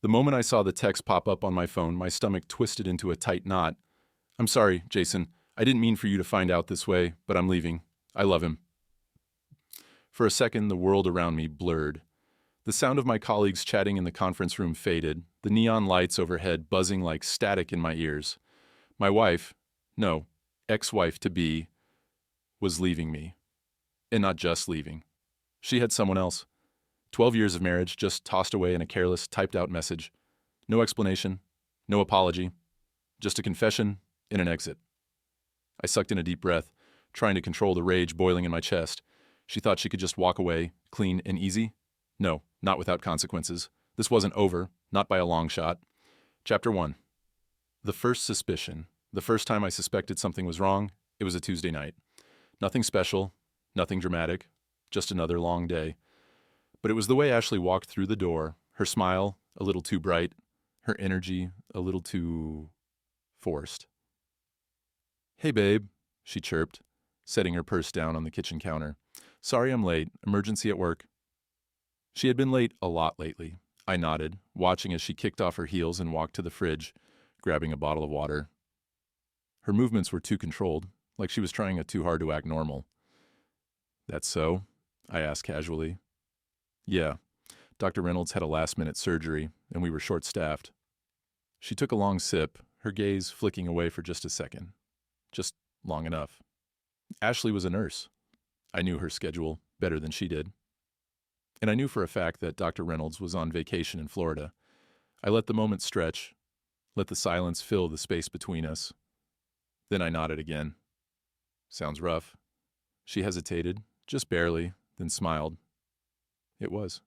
The moment I saw the text pop up on my phone, my stomach twisted into a tight knot. I'm sorry, Jason. I didn't mean for you to find out this way, but I'm leaving. I love him. For a second, the world around me blurred. The sound of my colleagues chatting in the conference room faded, the neon lights overhead buzzing like static in my ears. My wife, no, ex-wife-to-be, was leaving me. And not just leaving. She had someone else. 12 years of marriage just tossed away in a careless, typed-out message. No explanation, no apology, just a confession and an exit. I sucked in a deep breath, trying to control the rage boiling in my chest. She thought she could just walk away, clean and easy? No, not without consequences. This wasn't over, not by a long shot. Chapter 1. The first suspicion. The first time I suspected something was wrong, it was a Tuesday night. Nothing special, nothing dramatic, just another long day. But it was the way Ashley walked through the door, her smile a little too bright, her energy a little too forced. "Hey, babe," she chirped, setting her purse down on the kitchen counter. "Sorry I'm late. Emergency at work." She had been late a lot lately. I nodded, watching as she kicked off her heels and walked to the fridge, grabbing a bottle of water. Her movements were too controlled, like she was trying too hard to act normal. "That's so?" I asked casually. "Yeah. Dr. Reynolds had a last-minute surgery, and we were short-staffed." She took a long sip, her gaze flicking away for just a second. Just long enough. Ashley was a nurse. I knew her schedule better than she did. And I knew for a fact that Dr. Reynolds was on vacation in Florida. I let the moment stretch, let the silence fill the space between us. Then I nodded again. "Sounds rough." She hesitated, just barely, then smiled. It was.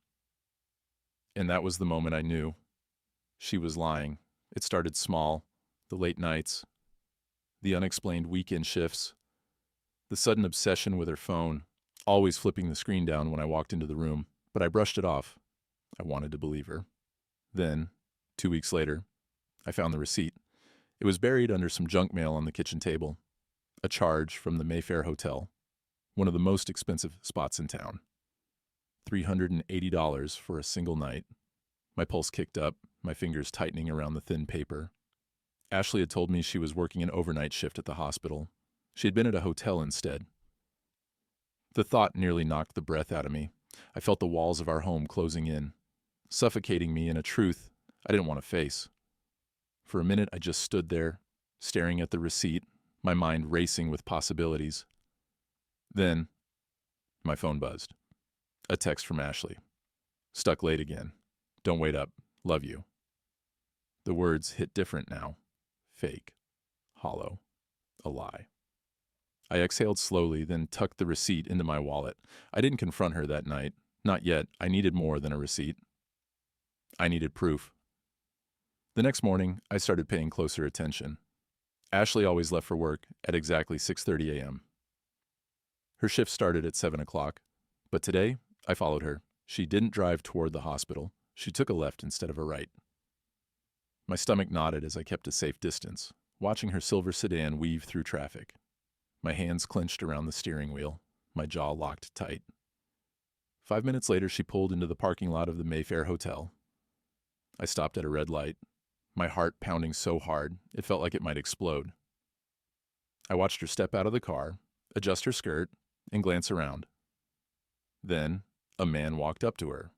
And that was the moment I knew. She was lying. It started small, the late nights, the unexplained weekend shifts, the sudden obsession with her phone, always flipping the screen down when I walked into the room, but I brushed it off. I wanted to believe her. Then, 2 weeks later, I found the receipt. It was buried under some junk mail on the kitchen table. A charge from the Mayfair Hotel, one of the most expensive spots in town. $380 for a single night. My pulse kicked up, my fingers tightening around the thin paper. Ashley had told me she was working an overnight shift at the hospital. She had been at a hotel instead. The thought nearly knocked the breath out of me. I felt the walls of our home closing in, suffocating me in a truth I didn't want to face. For a minute, I just stood there, staring at the receipt, my mind racing with possibilities. Then, my phone buzzed. A text from Ashley. "Stuck late again. Don't wait up. Love you." The words hit different now. Fake. Hollow. A lie. I exhaled slowly, then tucked the receipt into my wallet. I didn't confront her that night. Not yet. I needed more than a receipt. I needed proof. The next morning, I started paying closer attention. Ashley always left for work at exactly 6:30 a.m. Her shift started at 7 o'clock, but today, I followed her. She didn't drive toward the hospital. She took a left instead of a right. My stomach knotted as I kept a safe distance, watching her silver sedan weave through traffic. My hands clenched around the steering wheel, my jaw locked tight. 5 minutes later, she pulled into the parking lot of the Mayfair Hotel. I stopped at a red light, my heart pounding so hard it felt like it might explode. I watched her step out of the car, adjust her skirt, and glance around. Then, a man walked up to her.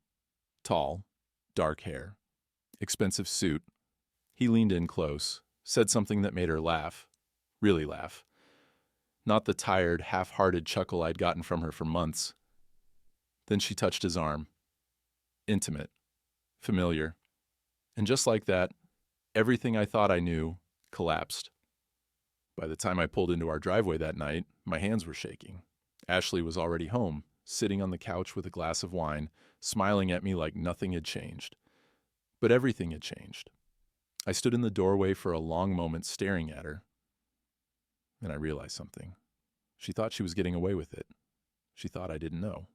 Tall, dark hair, expensive suit. He leaned in close, said something that made her laugh, really laugh. Not the tired, half-hearted chuckle I'd gotten from her for months. Then she touched his arm. Intimate, familiar. And just like that, everything I thought I knew collapsed. By the time I pulled into our driveway that night, my hands were shaking. Ashley was already home, sitting on the couch with a glass of wine, smiling at me like nothing had changed. But everything had changed. I stood in the doorway for a long moment staring at her. And I realized something. She thought she was getting away with it. She thought I didn't know.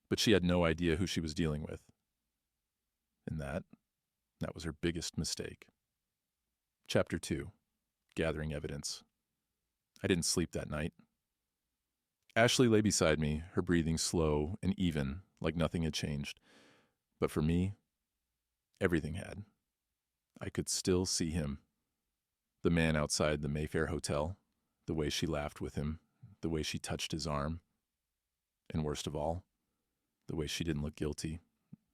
But she had no idea who she was dealing with. And that was her biggest mistake. Chapter 2. Gathering evidence. I didn't sleep that night. Ashley lay beside me, her breathing slow and even, like nothing had changed. But for me, Everything had. I could still see him. The man outside the Mayfair Hotel, the way she laughed with him, the way she touched his arm, and worst of all, the way she didn't look guilty.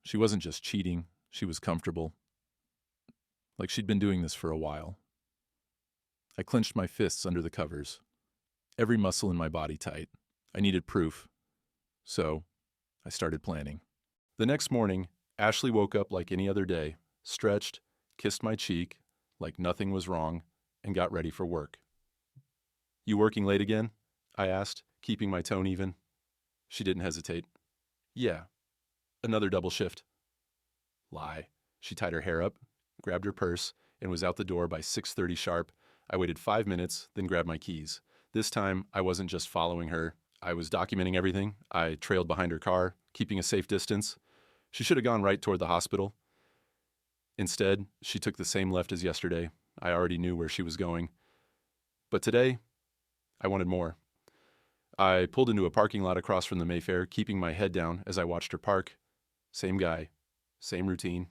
She wasn't just cheating, she was comfortable. Like she'd been doing this for a while. I clenched my fists under the covers, every muscle in my body tight. I needed proof. So, I started planning. The next morning, Ashley woke up like any other day, stretched, kissed my cheek, like nothing was wrong, and got ready for work. "You working late again?" I asked, keeping my tone even. She didn't hesitate. "Yeah, another double shift." Lie. She tied her hair up, grabbed her purse, and was out the door by 6:30 sharp. I waited 5 minutes, then grabbed my keys. This time, I wasn't just following her. I was documenting everything. I trailed behind her car, keeping a safe distance. She should have gone right toward the hospital. Instead, she took the same left as yesterday. I already knew where she was going. But today, I wanted more. I pulled into a parking lot across from the Mayfair, keeping my head down as I watched her park. Same guy, same routine.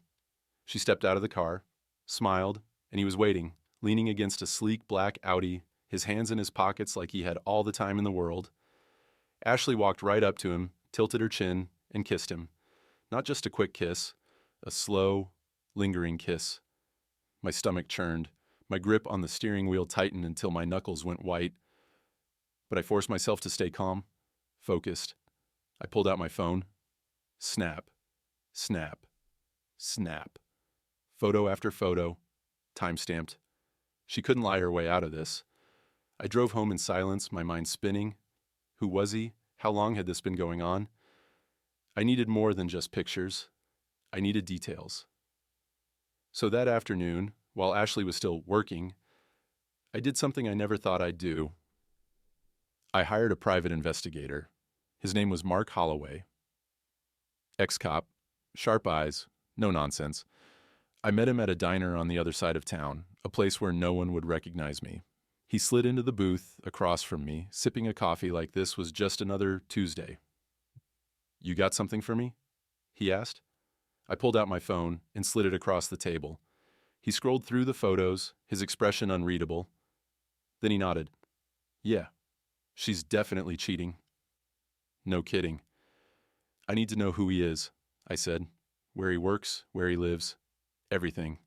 She stepped out of the car, smiled, and he was waiting, leaning against a sleek black Audi, his hands in his pockets like he had all the time in the world. Ashley walked right up to him, tilted her chin, and kissed him. Not just a quick kiss, a slow, lingering kiss. My stomach churned. My grip on the steering wheel tightened until my knuckles went white. But I forced myself to stay calm, focused. I pulled out my phone. Snap, snap, snap. Photo after photo, time-stamped. She couldn't lie her way out of this. I drove home in silence, my mind spinning. Who was he? How long had this been going on? I needed more than just pictures. I needed details. So that afternoon, while Ashley was still working, I did something I never thought I'd do. I hired a private investigator. His name was Mark Holloway. Ex-cop, sharp eyes, no nonsense. I met him at a diner on the other side of town, a place where no one would recognize me. He slid into the booth across from me, sipping a coffee like this was just another Tuesday. "You got something for me?" he asked. I pulled out my phone and slid it across the table. He scrolled through the photos, his expression unreadable. Then he nodded. "Yeah, she's definitely cheating." "No kidding." "I need to know who he is," I said. "Where he works, where he lives, everything."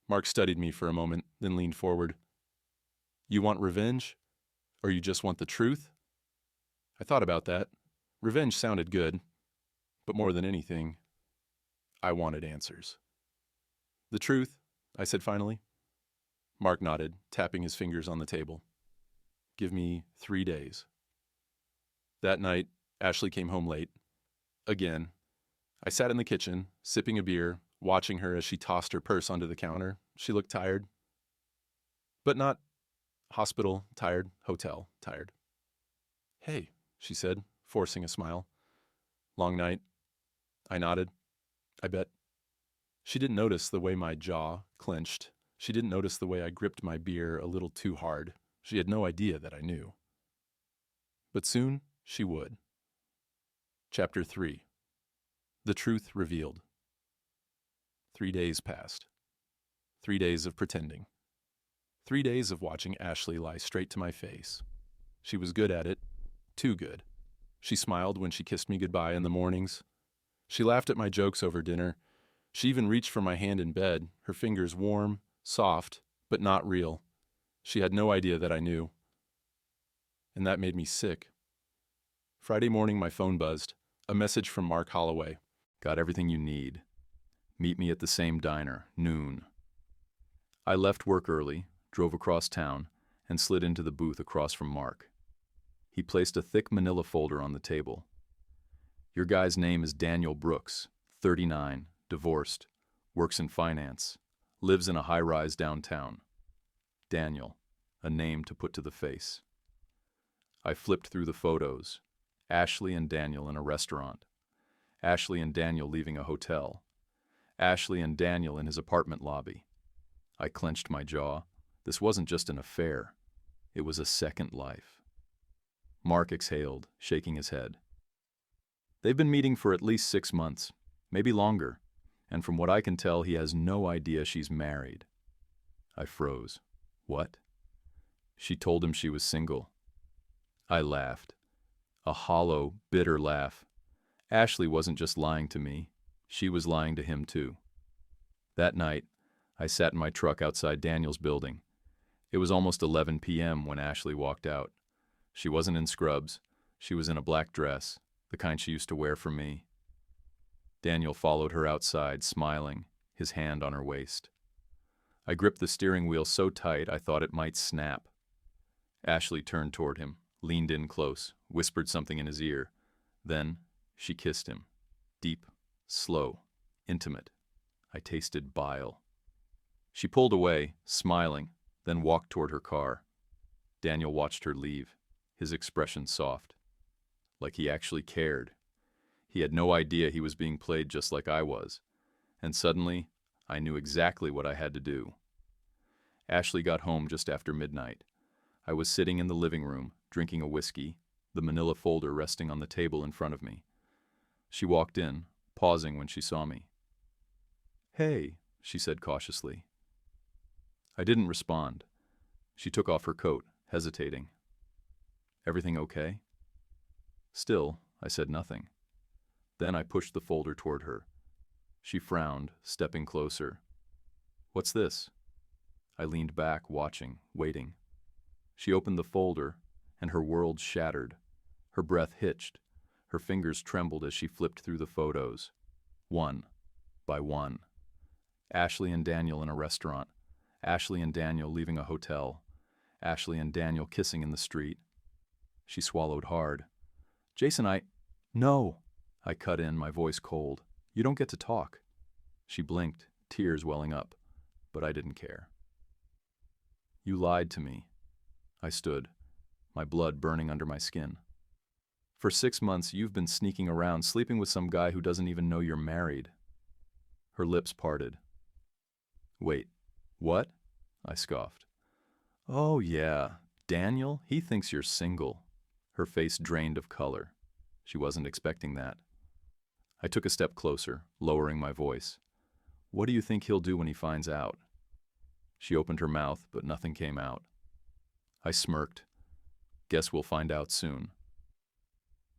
Mark studied me for a moment, then leaned forward. "You want revenge? Or you just want the truth?" I thought about that. Revenge sounded good. But more than anything, I wanted answers. "The truth," I said finally. Mark nodded, tapping his fingers on the table. "Give me 3 days." That night, Ashley came home late. Again. I sat in the kitchen, sipping a beer, watching her as she tossed her purse onto the counter. She looked tired. But not hospital tired, hotel tired. "Hey," she said, forcing a smile. "Long night?" I nodded. "I bet." She didn't notice the way my jaw clenched. She didn't notice the way I gripped my beer a little too hard. She had no idea that I knew. But soon she would. Chapter 3. The Truth Revealed. 3 days passed. 3 days of pretending. 3 days of watching Ashley lie straight to my face. She was good at it. Too good. She smiled when she kissed me goodbye in the mornings. She laughed at my jokes over dinner. She even reached for my hand in bed, her fingers warm, soft, but not real. She had no idea that I knew. And that made me sick. Friday morning, my phone buzzed. A message from Mark Holloway. "Got everything you need. Meet me at the same diner, noon." I left work early, drove across town, and slid into the booth across from Mark. He placed a thick manila folder on the table. "Your guy's name is Daniel Brooks, 39, divorced, works in finance, lives in a high-rise downtown. Daniel, a name to put to the face." I flipped through the photos. Ashley and Daniel in a restaurant. Ashley and Daniel leaving a hotel. Ashley and Daniel in his apartment lobby. I clenched my jaw. This wasn't just an affair. It was a second life. Mark exhaled, shaking his head. "They've been meeting for at least 6 months, maybe longer, and from what I can tell, he has no idea she's married. I froze. What? She told him she was single. I laughed. A hollow, bitter laugh. Ashley wasn't just lying to me. She was lying to him too. That night, I sat in my truck outside Daniel's building. It was almost 11 p.m. when Ashley walked out. She wasn't in scrubs. She was in a black dress, the kind she used to wear for me. Daniel followed her outside, smiling, his hand on her waist. I gripped the steering wheel so tight I thought it might snap. Ashley turned toward him, leaned in close, whispered something in his ear. Then she kissed him. Deep, slow, intimate. I tasted bile. She pulled away, smiling, then walked toward her car. Daniel watched her leave, his expression soft. Like he actually cared. He had no idea he was being played just like I was. And suddenly, I knew exactly what I had to do. Ashley got home just after midnight. I was sitting in the living room, drinking a whiskey, the manila folder resting on the table in front of me. She walked in, pausing when she saw me. "Hey," she said cautiously. I didn't respond. She took off her coat, hesitating. "Everything okay?" Still, I said nothing. Then I pushed the folder toward her. She frowned, stepping closer. "What's this?" I leaned back, watching, waiting. She opened the folder, and her world shattered. Her breath hitched. Her fingers trembled as she flipped through the photos. One by one. Ashley and Daniel in a restaurant. Ashley and Daniel leaving a hotel. Ashley and Daniel kissing in the street. She swallowed hard. "Jason, No!" I cut in, my voice cold. "You don't get to talk." She blinked, tears welling up, but I didn't care. "You lied to me." I stood, my blood burning under my skin. "For 6 months, you've been sneaking around, sleeping with some guy who doesn't even know you're married." Her lips parted. "Wait, what?" I scoffed. "Oh yeah, Daniel, he thinks you're single." Her face drained of color. She wasn't expecting that. I took a step closer, lowering my voice. "What do you think he'll do when he finds out?" She opened her mouth, but nothing came out. I smirked. "Guess we'll find out soon."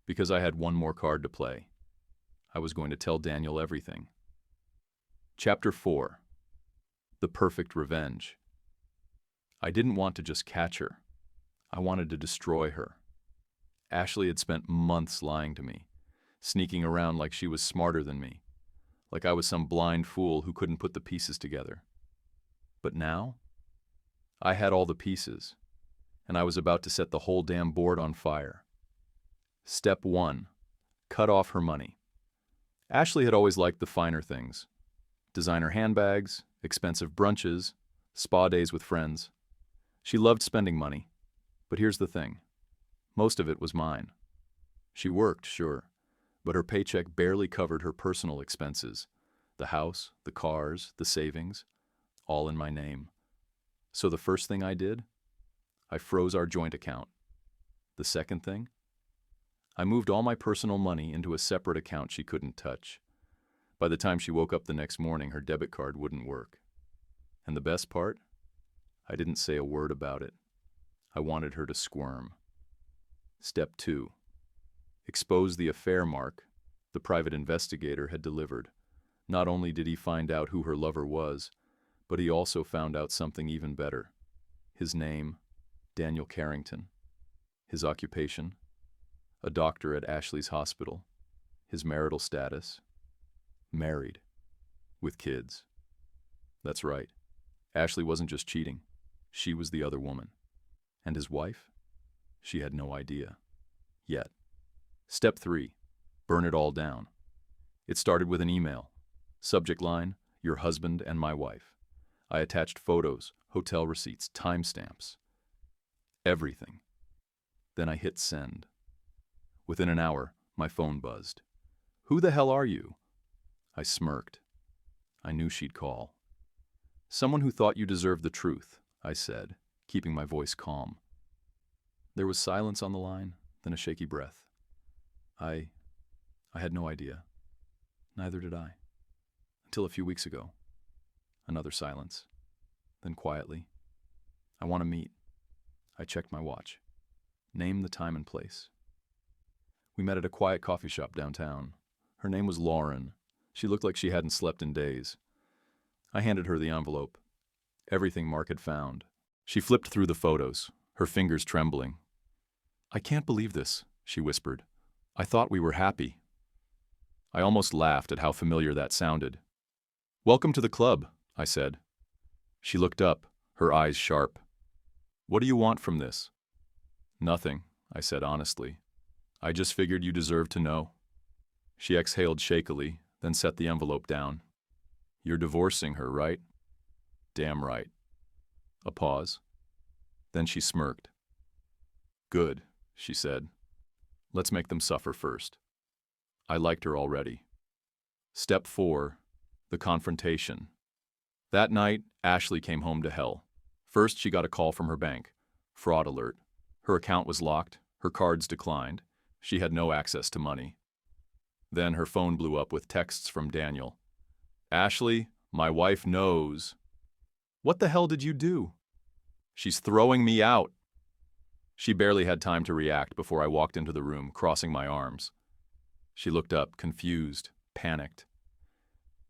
Because I had one more card to play. I was going to tell Daniel everything. Chapter 4. The Perfect Revenge. I didn't want to just catch her. I wanted to destroy her. Ashley had spent months lying to me, sneaking around like she was smarter than me, like I was some blind fool who couldn't put the pieces together. But now, I had all the pieces, and I was about to set the whole damn board on fire. Step 1. Cut off her money. Ashley had always liked the finer things. Designer handbags, expensive brunches, spa days with friends. She loved spending money. But here's the thing. Most of it was mine. She worked, sure, but her paycheck barely covered her personal expenses. The house, the cars, the savings, all in my name. So the first thing I did? I froze our joint account. The second thing? I moved all my personal money into a separate account she couldn't touch. By the time she woke up the next morning, her debit card wouldn't work. And the best part? I didn't say a word about it. I wanted her to squirm. Step 2. Expose the affair mark the private investigator had delivered. Not only did he find out who her lover was, but he also found out something even better. His name, Daniel Carrington. His occupation, a doctor at Ashley's hospital. His marital status, married, with kids. That's right. Ashley wasn't just cheating. She was the other woman. And his wife? She had no idea. Yet. Step 3. Burn it all down. It started with an email. Subject line, "Your husband and my wife." I attached photos, hotel receipts, timestamps. Everything. Then I hit send. Within an hour, my phone buzzed. "Who the hell are you?" I smirked. I knew she'd call. "Someone who thought you deserved the truth," I said, keeping my voice calm. There was silence on the line, then a shaky breath. I had no idea. Neither did I. till a few weeks ago. Another silence. Then quietly, I want to meet. I checked my watch. Name the time and place. We met at a quiet coffee shop downtown. Her name was Lauren. She looked like she hadn't slept in days. I handed her the envelope. Everything Mark had found. She flipped through the photos, her fingers trembling. "I can't believe this," she whispered. "I thought we were happy." I almost laughed at how familiar that sounded. "Welcome to the club," I said. She looked up, her eyes sharp. "What do you want from this?" "Nothing," I said honestly. "I just figured you deserved to know." She exhaled shakily, then set the envelope down. "You're divorcing her, right?" "Damn right." A pause. Then she smirked. "Good," she said. "Let's make them suffer first." I liked her already. Step 4. The confrontation. That night, Ashley came home to hell. First, she got a call from her bank. Fraud alert. Her account was locked, her cards declined. She had no access to money. Then her phone blew up with texts from Daniel. "Ashley, my wife knows." "What the hell did you do?" "She's throwing me out." She barely had time to react before I walked into the room, crossing my arms. She looked up, confused, panicked.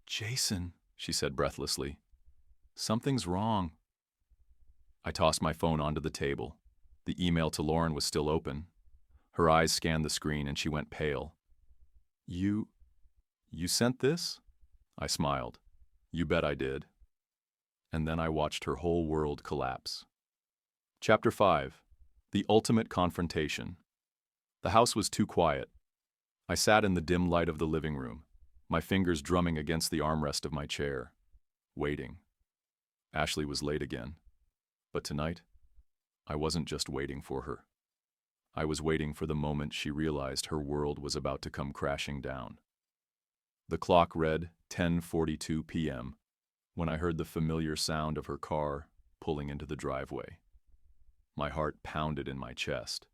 "Jason," she said breathlessly. "Something's wrong." I tossed my phone onto the table. The email to Lauren was still open. Her eyes scanned the screen and she went pale. You sent this?" I smiled. "You bet I did." And then I watched her whole world collapse. Chapter 5. The Ultimate Confrontation. The house was too quiet. I sat in the dim light of the living room, my fingers drumming against the armrest of my chair, waiting. Ashley was late again. But tonight, I wasn't just waiting for her. I was waiting for the moment she realized her world was about to come crashing down. The clock read 10:42 p.m. when I heard the familiar sound of her car pulling into the driveway. My heart pounded in my chest,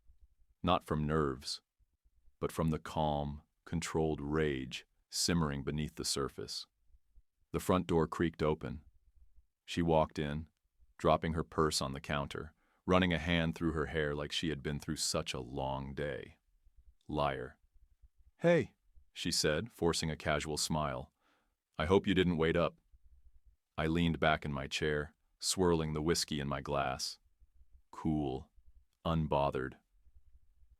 not from nerves, but from the calm, controlled rage simmering beneath the surface. The front door creaked open. She walked in, dropping her purse on the counter, running a hand through her hair like she had been through such a long day. Liar. "Hey," she said, forcing a casual smile. "I hope you didn't wait up." I leaned back in my chair, swirling the whiskey in my glass. Cool. Unbothered.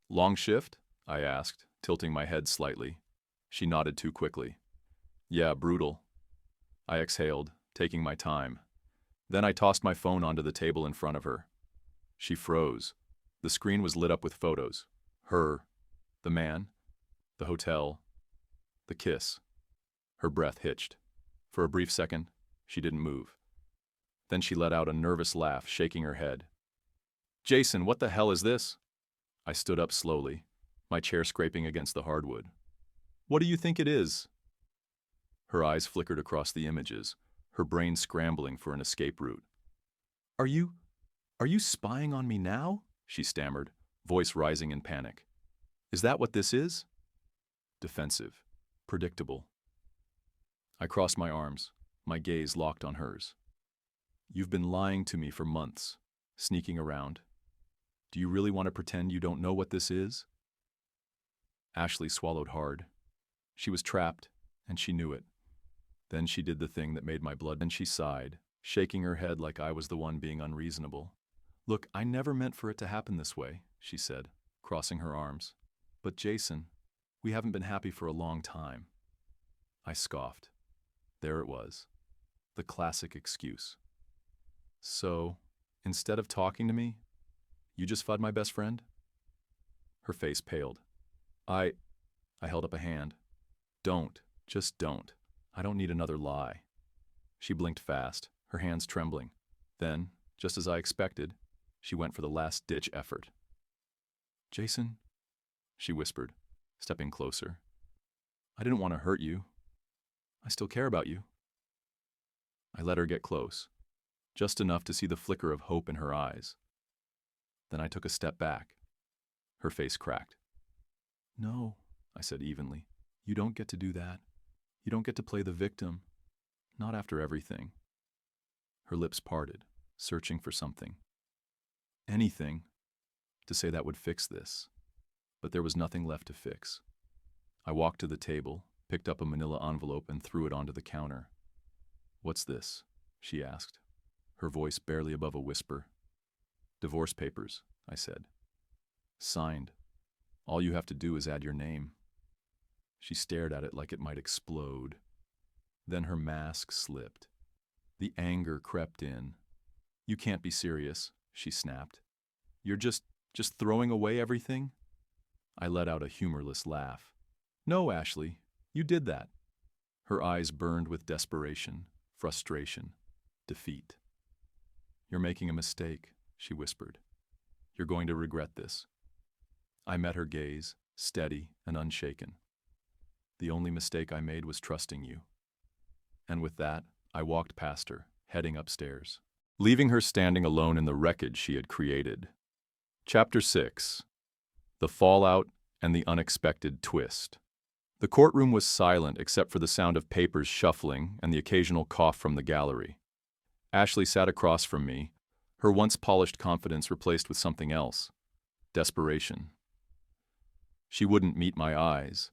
"Long shift?" I asked, tilting my head slightly. She nodded too quickly. "Yeah, brutal." I exhaled, taking my time. Then I tossed my phone onto the table in front of her. She froze. The screen was lit up with photos. Her, the man, the hotel, the kiss. Her breath hitched. For a brief second, she didn't move. Then she let out a nervous laugh, shaking her head. "Jason, what the hell is this?" I stood up slowly, my chair scraping against the hardwood. "What do you think it is?" Her eyes flickered across the images, her brain scrambling for an escape route. Are you spying on me now?" she stammered, voice rising in panic. "Is that what this is?" Defensive. Predictable. I crossed my arms, my gaze locked on hers. "You've been lying to me for months, sneaking around. Do you really want to pretend you don't know what this is?" Ashley swallowed hard. She was trapped, and she knew it. Then she did the thing that made my blood, and she sighed, shaking her head like I was the one being unreasonable. "Look, I never meant for it to happen this way," she said, crossing her arms. "But Jason, we haven't been happy for a long time." I scoffed. There it was. The classic excuse. "So, instead of talking to me, you just fucked my best friend?" Her face paled. I held up a hand. Just don't. I don't need another lie." She blinked fast, her hands trembling. Then, just as I expected, she went for the last-ditch effort. "Jason," she whispered, stepping closer. "I didn't want to hurt you. I still care about you." I let her get close, just enough to see the flicker of hope in her eyes. Then I took a step back. Her face cracked. "No," I said evenly. "You don't get to do that. You don't get to play the victim. Not after everything. Her lips parted, searching for something. Anything to say that would fix this. But there was nothing left to fix. I walked to the table, picked up a manila envelope, and threw it onto the counter. "What's this?" she asked, her voice barely above a whisper. "Divorce papers," I said. "Signed. All you have to do is add your name." She stared at it like it might explode. Then her mask slipped. The anger crept in. "You can't be serious," she snapped. "You're just throwing away everything?" I let out a humorless laugh. "No, Ashley, you did that." Her eyes burned with desperation, frustration, defeat. "You're making a mistake," she whispered. "You're going to regret this." I met her gaze, steady and unshaken. "The only mistake I made was trusting you." And with that, I walked past her, heading upstairs, leaving her standing alone in the wreckage she had created. Chapter 6. The Fallout and the Unexpected Twist. The courtroom was silent except for the sound of papers shuffling and the occasional cough from the gallery. Ashley sat across from me, her once polished confidence replaced with something else: desperation. She wouldn't meet my eyes.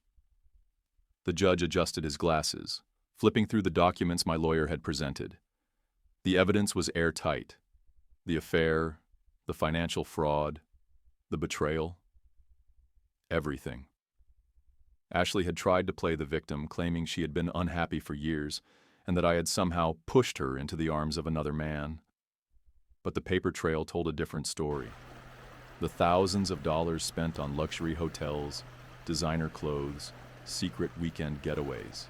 The judge adjusted his glasses, flipping through the documents my lawyer had presented. The evidence was airtight. The affair, the financial fraud, the betrayal. Everything. Ashley had tried to play the victim, claiming she had been unhappy for years and that I had somehow pushed her into the arms of another man. But the paper trail told a different story. The thousands of dollars spent on luxury hotels, designer clothes, secret weekend getaways.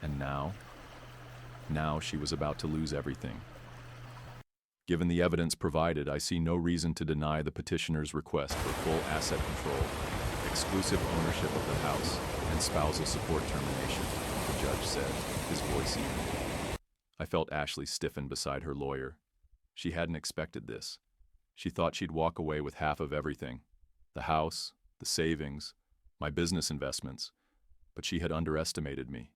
And now she was about to lose everything. Given the evidence provided, I see no reason to deny the petitioner's request for full asset control, exclusive ownership of the house, and spousal support termination, the judge said, his voice even. I felt Ashley stiffen beside her lawyer. She hadn't expected this. She thought she'd walk away with half of everything: the house, the savings, my business investments. But she had underestimated me.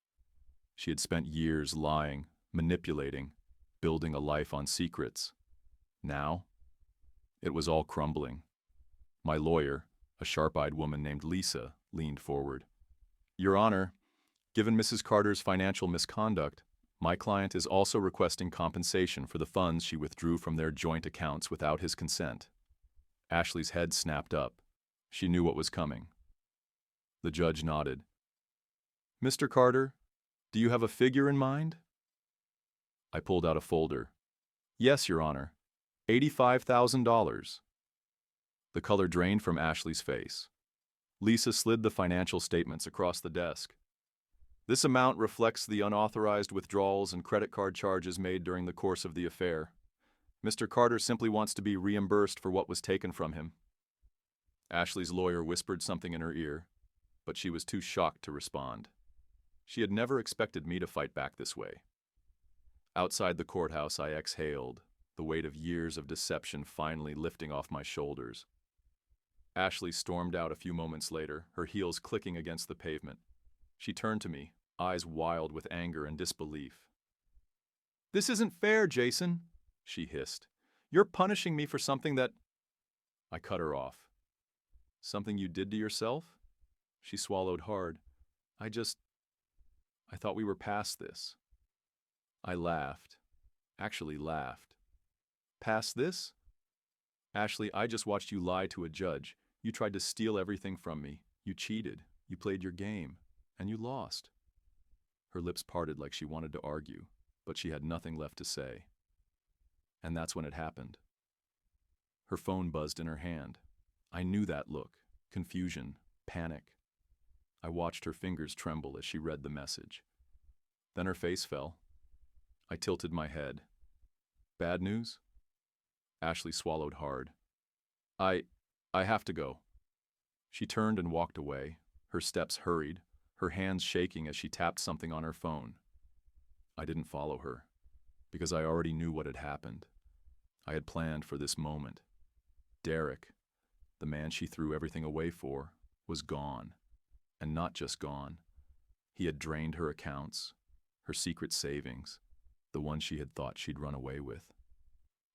She had spent years lying, manipulating, building a life on secrets. Now, it was all crumbling. My lawyer, a sharp-eyed woman named Lisa, leaned forward. "Your Honor, given Mrs. Carter's financial misconduct, my client is also requesting compensation for the funds she withdrew from their joint accounts without his consent." Ashley's head snapped up. She knew what was coming. The judge nodded. "Mr. Carter, do you have a figure in mind?" I pulled out a folder. "Yes, Your Honor. $85,000. The color drained from Ashley's face. Lisa slid the financial statements across the desk. "This amount reflects the unauthorized withdrawals and credit card charges made during the course of the affair. Mr. Carter simply wants to be reimbursed for what was taken from him." Ashley's lawyer whispered something in her ear, but she was too shocked to respond. She had never expected me to fight back this way. Outside the courthouse, I exhaled, the weight of years of deception finally lifting off my shoulders. Ashley stormed out a few moments later, her heels clicking against the pavement. She turned to me, eyes wild with anger and disbelief. "This isn't fair, Jason," she hissed. "You're punishing me for something that—" I cut her off. "Something you did to yourself?" She swallowed hard. I thought we were past this." I laughed. Actually laughed. "Past this? Ashley, I just watched you lie to a judge. You tried to steal everything from me. You cheated. You played your game. And you lost." Her lips parted like she wanted to argue, but she had nothing left to say. And that's when it happened. Her phone buzzed in her hand. I knew that look. Confusion. Panic. I watched her fingers tremble as she read the message. Then her face fell. I tilted my head. "Bad news?" Ashley swallowed hard. I have to go." She turned and walked away, her steps hurried, her hands shaking as she tapped something on her phone. I didn't follow her, because I already knew what had happened. I had planned for this moment. Derek, the man she threw everything away for, was gone. And not just gone. He had drained her accounts, her secret savings, the one she had thought she'd run away with.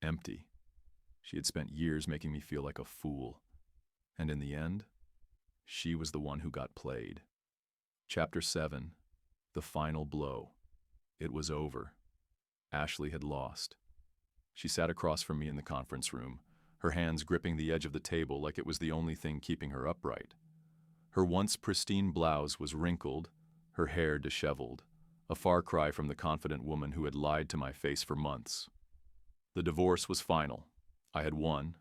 Empty. She had spent years making me feel like a fool. And in the end, she was the one who got played. Chapter 7. The Final Blow. It was over. Ashley had lost. She sat across from me in the conference room, her hands gripping the edge of the table like it was the only thing keeping her upright. Her once pristine blouse was wrinkled, her hair disheveled, a far cry from the confident woman who had lied to my face for months. The divorce was final. I had won.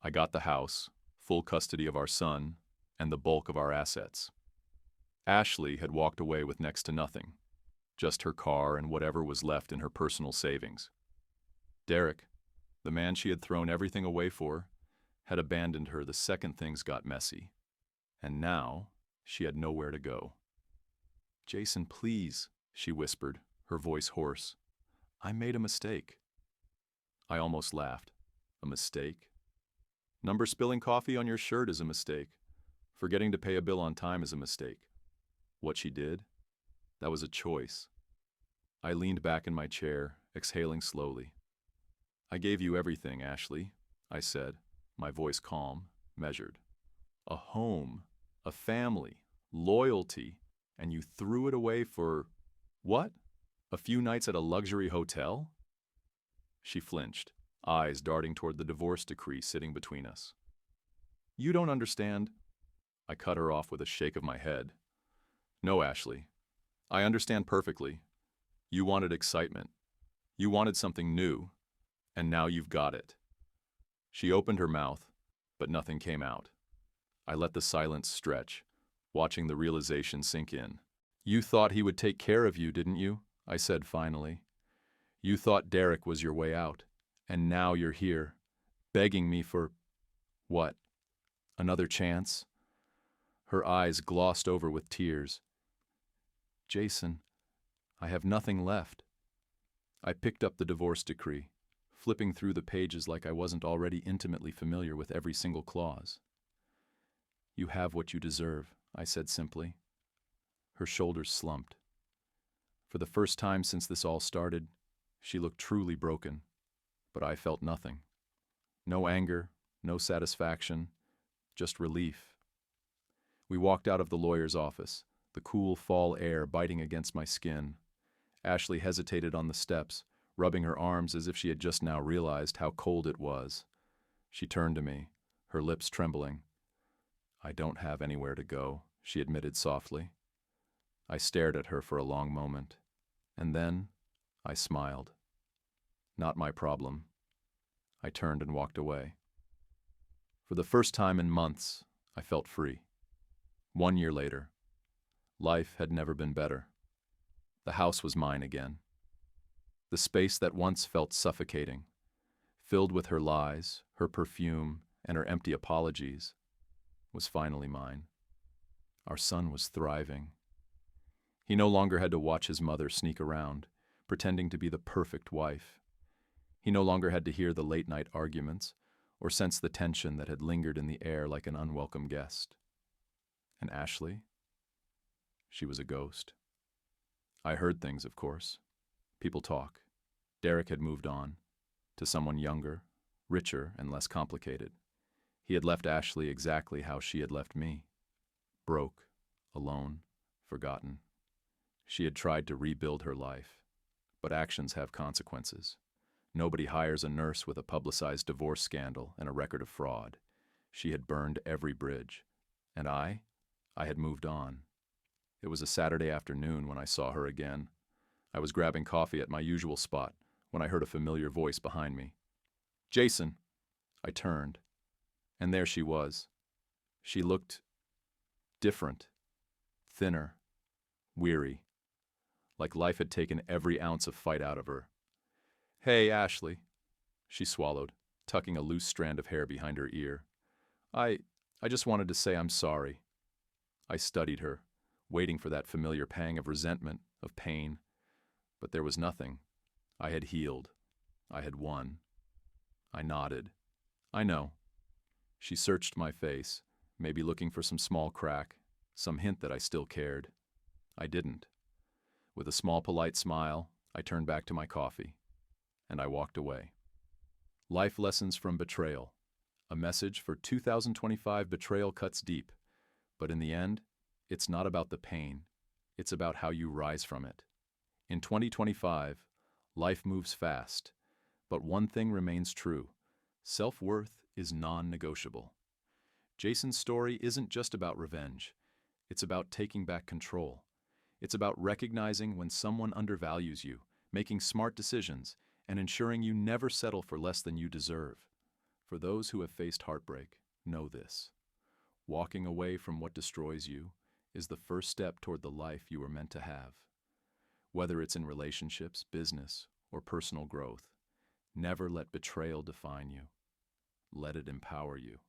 I got the house, full custody of our son, and the bulk of our assets. Ashley had walked away with next to nothing, just her car and whatever was left in her personal savings. Derek, the man she had thrown everything away for, had abandoned her the second things got messy. And now, she had nowhere to go. "Jason, please," she whispered, her voice hoarse. "I made a mistake." I almost laughed. A mistake? Number spilling coffee on your shirt is a mistake. Forgetting to pay a bill on time is a mistake. What she did? That was a choice. I leaned back in my chair, exhaling slowly. "I gave you everything, Ashley," I said, my voice calm, measured. "A home, a family, loyalty, and you threw it away for, what? A few nights at a luxury hotel?" She flinched, eyes darting toward the divorce decree sitting between us. "You don't understand." I cut her off with a shake of my head. "No, Ashley. I understand perfectly. You wanted excitement. You wanted something new, and now you've got it." She opened her mouth, but nothing came out. I let the silence stretch, watching the realization sink in. "You thought he would take care of you, didn't you?" I said finally. "You thought Derek was your way out, and now you're here, begging me for, what? Another chance?" Her eyes glossed over with tears. "Jason, I have nothing left." I picked up the divorce decree, flipping through the pages like I wasn't already intimately familiar with every single clause. "You have what you deserve," I said simply. Her shoulders slumped. For the first time since this all started, she looked truly broken, but I felt nothing. No anger, no satisfaction, just relief. We walked out of the lawyer's office, the cool fall air biting against my skin. Ashley hesitated on the steps, rubbing her arms as if she had just now realized how cold it was. She turned to me, her lips trembling. "I don't have anywhere to go," she admitted softly. I stared at her for a long moment, and then I smiled. Not my problem. I turned and walked away. For the first time in months, I felt free. 1 year later, life had never been better. The house was mine again. The space that once felt suffocating, filled with her lies, her perfume, and her empty apologies, was finally mine. Our son was thriving. He no longer had to watch his mother sneak around, pretending to be the perfect wife. He no longer had to hear the late-night arguments or sense the tension that had lingered in the air like an unwelcome guest. And Ashley? She was a ghost. I heard things, of course. People talk. Derek had moved on, to someone younger, richer, and less complicated. He had left Ashley exactly how she had left me. Broke, alone, forgotten. She had tried to rebuild her life, but actions have consequences. Nobody hires a nurse with a publicized divorce scandal and a record of fraud. She had burned every bridge. And I had moved on. It was a Saturday afternoon when I saw her again. I was grabbing coffee at my usual spot when I heard a familiar voice behind me. "Jason!" I turned, and there she was. She looked different, thinner, weary, like life had taken every ounce of fight out of her. "Hey, Ashley," she swallowed, tucking a loose strand of hair behind her ear. I just wanted to say I'm sorry." I studied her, waiting for that familiar pang of resentment, of pain. But there was nothing. I had healed. I had won. I nodded. "I know." She searched my face, maybe looking for some small crack, some hint that I still cared. I didn't. With a small, polite smile, I turned back to my coffee, and I walked away. Life Lessons from Betrayal. A message for 2025. Betrayal cuts deep, but in the end, it's not about the pain, it's about how you rise from it. In 2025, life moves fast, but one thing remains true: self-worth is non-negotiable. Jason's story isn't just about revenge, it's about taking back control. It's about recognizing when someone undervalues you, making smart decisions, and ensuring you never settle for less than you deserve. For those who have faced heartbreak, know this: walking away from what destroys you is the first step toward the life you were meant to have. Whether it's in relationships, business, or personal growth, never let betrayal define you. Let it empower you.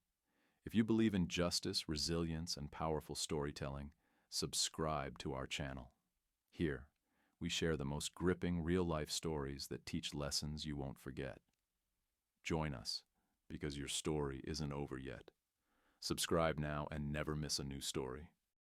If you believe in justice, resilience, and powerful storytelling, subscribe to our channel. Here, we share the most gripping real-life stories that teach lessons you won't forget. Join us, because your story isn't over yet. Subscribe now and never miss a new story.